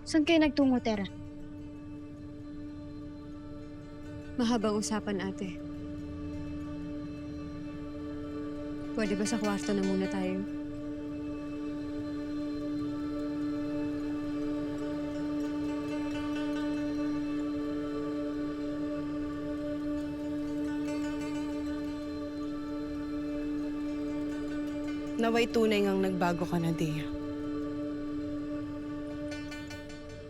Saan kayo nagtungo, Tera? Mahabang usapan, ate. Pwede ba sa kwarto na muna tayo? Naway tunay ngang nagbago ka na, Dea.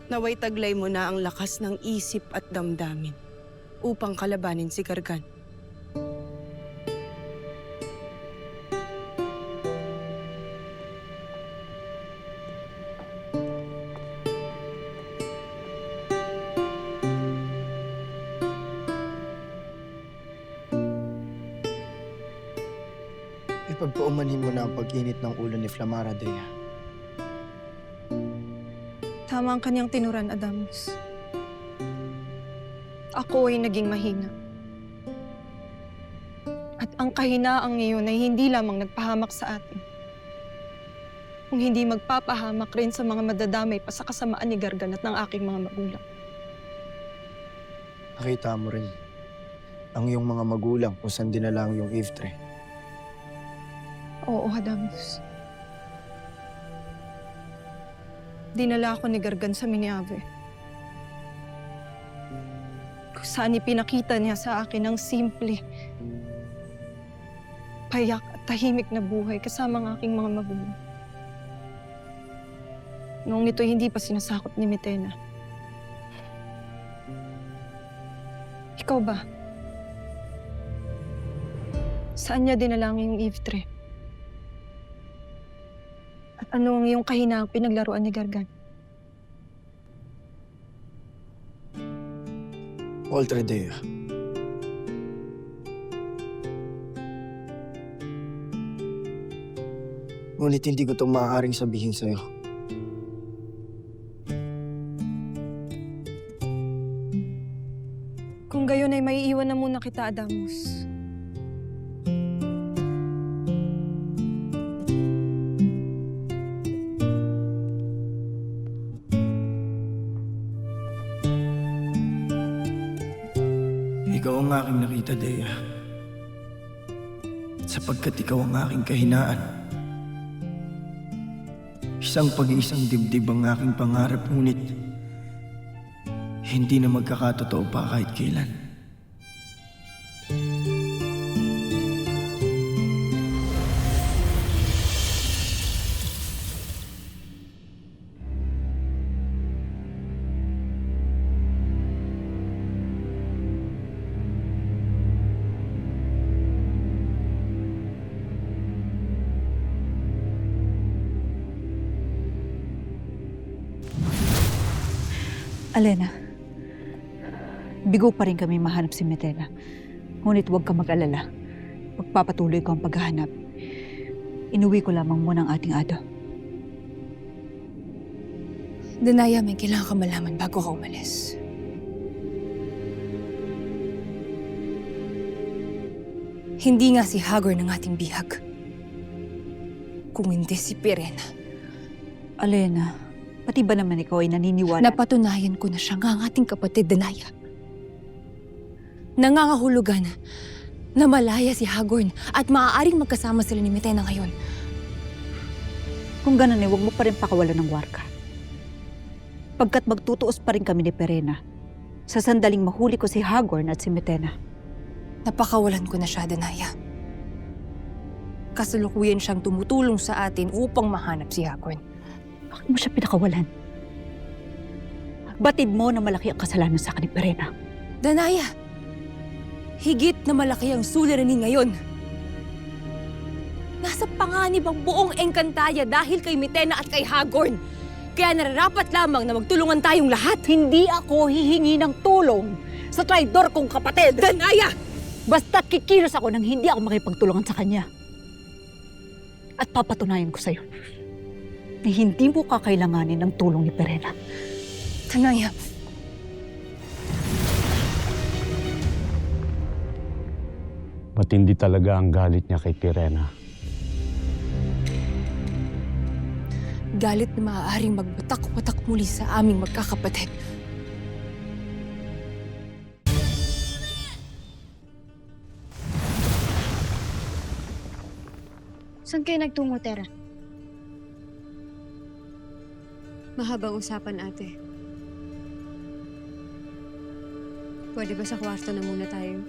Naway taglay mo na ang lakas ng isip at damdamin upang kalabanin si Gargan. Ipagpaumanhin mo na ang pag-init ng ulo ni Flamara, Dea. Tama ang kanyang tinuran, Adamus. Ako ay naging mahina. At ang kahinaang iyon ay hindi lamang nagpahamak sa atin, kung hindi magpapahamak rin sa mga madadamay pa sa kasamaan ni Gargan at ng aking mga magulang. Nakita mo rin ang iyong mga magulang kung saan dinala ang iyong Iftre. Oo, Adamus. Dinala ako ni Gargan sa Miniave. Kung saan ipinakita niya sa akin ang simple, payak at tahimik na buhay kasama ang aking mga magulang. Noong nito'y hindi pa sinasakop ni Mitena. Ikaw ba? Saan niya dinala ang iyong Iftre? At ano ang iyong kahinaang pinaglaruan ni Gargan? Oltre, Dea. Ngunit hindi ko itong maaaring sabihin sa'yo. Kung gayon ay maiiwan na muna kita, Adamus. Ikaw ang aking nakita, Dea. Sapagkat ikaw ang aking kahinaan. Isang pag-iisang dibdib ang aking pangarap, ngunit hindi na magkakatotoo pa kahit kailan. Alena, bigo pa rin kami mahanap si Mitena. Ngunit huwag ka mag-alala. Magpapatuloy ko ang paghahanap. Inuwi ko lamang muna ang ating ado. Danaya, may kailangan ka malaman bago ka umalis. Hindi nga si Hagor ng ating bihag. Kung hindi si Pirena. Alena, pati ba naman ikaw ay naniniwala? Napatunayan ko na siya nga ang ating kapatid, Danaya. Nangangahulugan na malaya si Hagorn at maaaring magkasama sila ni Mitena ngayon. Kung ganun huwag mo pa rin pakawalan ng warka. Pagkat magtutuos pa rin kami ni Pirena, sa sandaling mahuli ko si Hagorn at si Mitena. Napakawalan ko na siya, Danaya. Kasalukuyan siyang tumutulong sa atin upang mahanap si Hagorn. Bakit mo siya pinakawalan? Batid mo na malaki ang kasalanan sa akin ni Pirena. Danaya, higit na malaki ang suliranin ngayon. Nasa panganib ang buong Encantadia dahil kay Mitena at kay Hagorn. Kaya nararapat lamang na magtulungan tayong lahat. Hindi ako hihingi ng tulong sa traidor kong kapatid. Danaya! Basta't kikilos ako nang hindi ako makipagtulungan sa kanya. At papatunayan ko sa'yo na hindi mo kakailanganin ng tulong ni Pirena. Danaya, Matindi talaga ang galit niya kay Pirena. Galit na maaaring magbatak-batak muli sa aming magkakapatid. Saan kayo nagtungo, Tera? Mahabang usapan, ate. Pwede ba sa kwarto na muna tayo?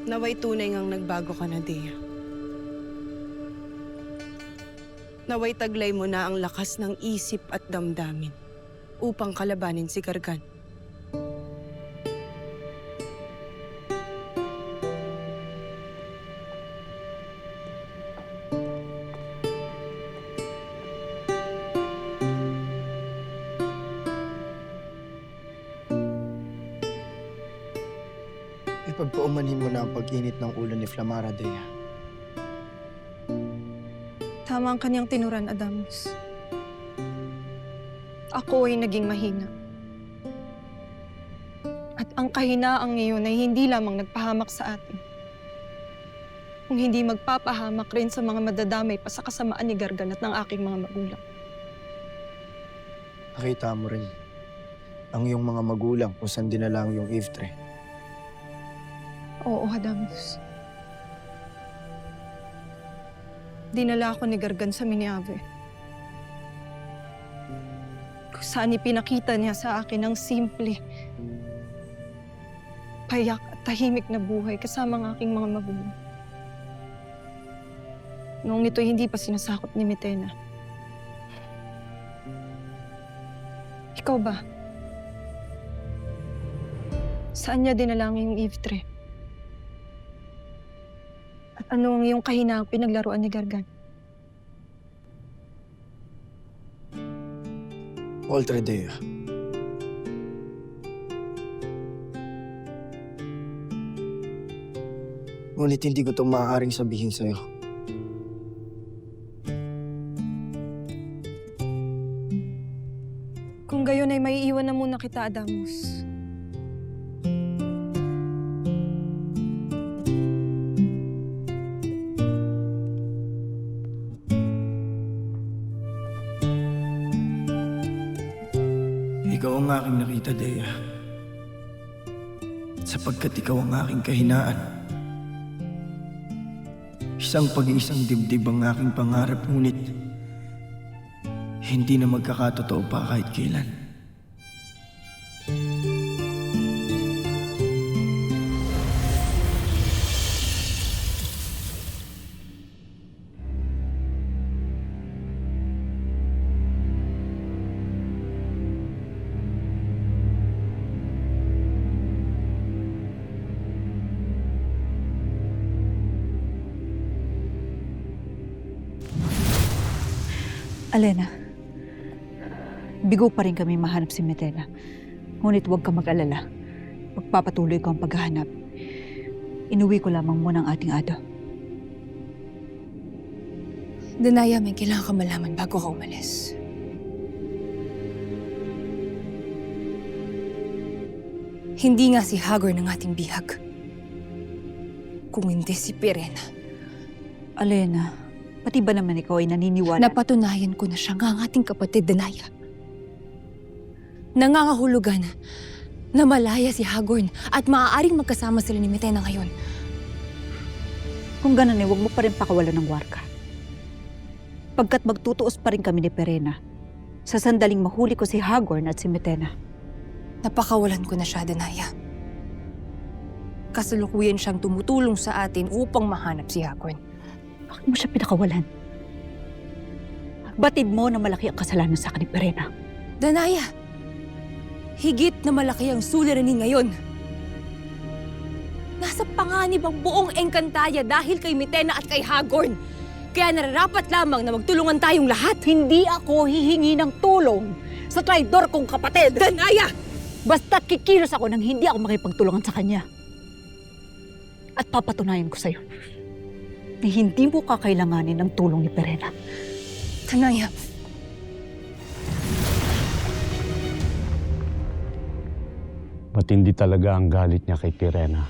Naway tunay ngang nagbago ka na, Dea. Naway taglay mo na ang lakas ng isip at damdamin upang kalabanin si Gargan. Ipagpaumanhin mo na ang pag-init ng ulo ni Flamara, Dea. Tama ang kanyang tinuran, Adamus. Ako ay naging mahina. At ang kahinaang iyon ay hindi lamang nagpahamak sa atin, kung hindi magpapahamak rin sa mga madadamay pa sa kasamaan ni Gargan at ng aking mga magulang. Nakita mo rin ang iyong mga magulang kung saan dinala ang iyong Iftre. Oo, Adamus. Dinala ako ni Gargan sa Miniave. Kung saan ipinakita niya sa akin ang simple, payak at tahimik na buhay kasama ang aking mga magulang. Noong nito'y hindi pa sinasakop ni Mitena. Ikaw ba? Saan niya dinala ang iyong Iftre? At ano ang iyong kahinaang pinaglaruan ni Gargan? Oltre, Dea. Ngunit hindi ko itong maaaring sabihin sa'yo. Kung gayon ay maiiwan na muna kita, Adamus. Ikaw ang aking nakita, Dea. Sapagkat ikaw ang aking kahinaan. Isang pag-iisang dibdib ang aking pangarap, ngunit hindi na magkakatotoo pa kahit kailan. Alena, bigo pa rin kami mahanap si Mitena. Ngunit huwag ka mag-alala. Magpapatuloy ko ang paghahanap. Inuwi ko lamang muna ang ating ado. Danaya, may kailangan ka malaman bago ka umalis. Hindi nga si Hagor ng ating bihag. Kung hindi si Pirena. Alena, pati ba naman ikaw ay naniniwala? Napatunayan ko na siya nga ang ating kapatid, Danaya. Nangangahulugan na malaya si Hagorn at maaaring magkasama sila ni Mitena ngayon. Kung ganun eh, huwag mo pa rin pakawalan ng warka. Pagkat magtutuos pa rin kami ni Pirena, sa sandaling mahuli ko si Hagorn at si Mitena. Napakawalan ko na siya, Danaya. Kasalukuyan siyang tumutulong sa atin upang mahanap si Hagorn. Bakit mo siya pinakawalan? Batid mo na malaki ang kasalanan sa akin ni Pirena. Danaya, higit na malaki ang suliranin ngayon. Nasa panganib ang buong Encantadia dahil kay Mitena at kay Hagorn. Kaya nararapat lamang na magtulungan tayong lahat. Hindi ako hihingi ng tulong sa traidor kong kapatid. Danaya! Basta't kikilos ako nang hindi ako makipagtulungan sa kanya. At papatunayan ko sa'yo na hindi mo kakailanganin ng tulong ni Pirena. Danaya, Matindi talaga ang galit niya kay Tirena.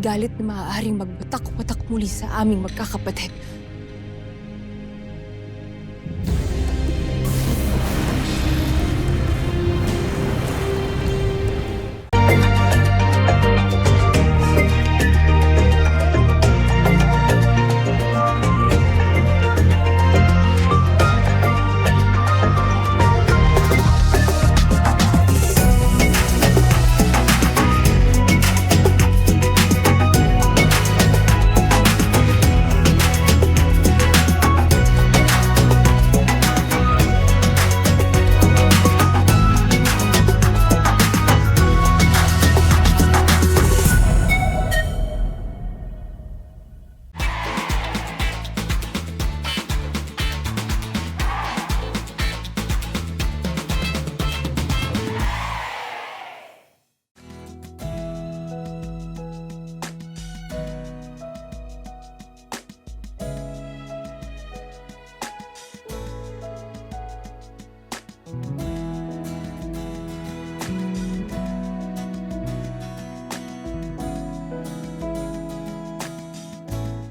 Galit na maaaring magbatak-batak muli sa aming magkakapatid.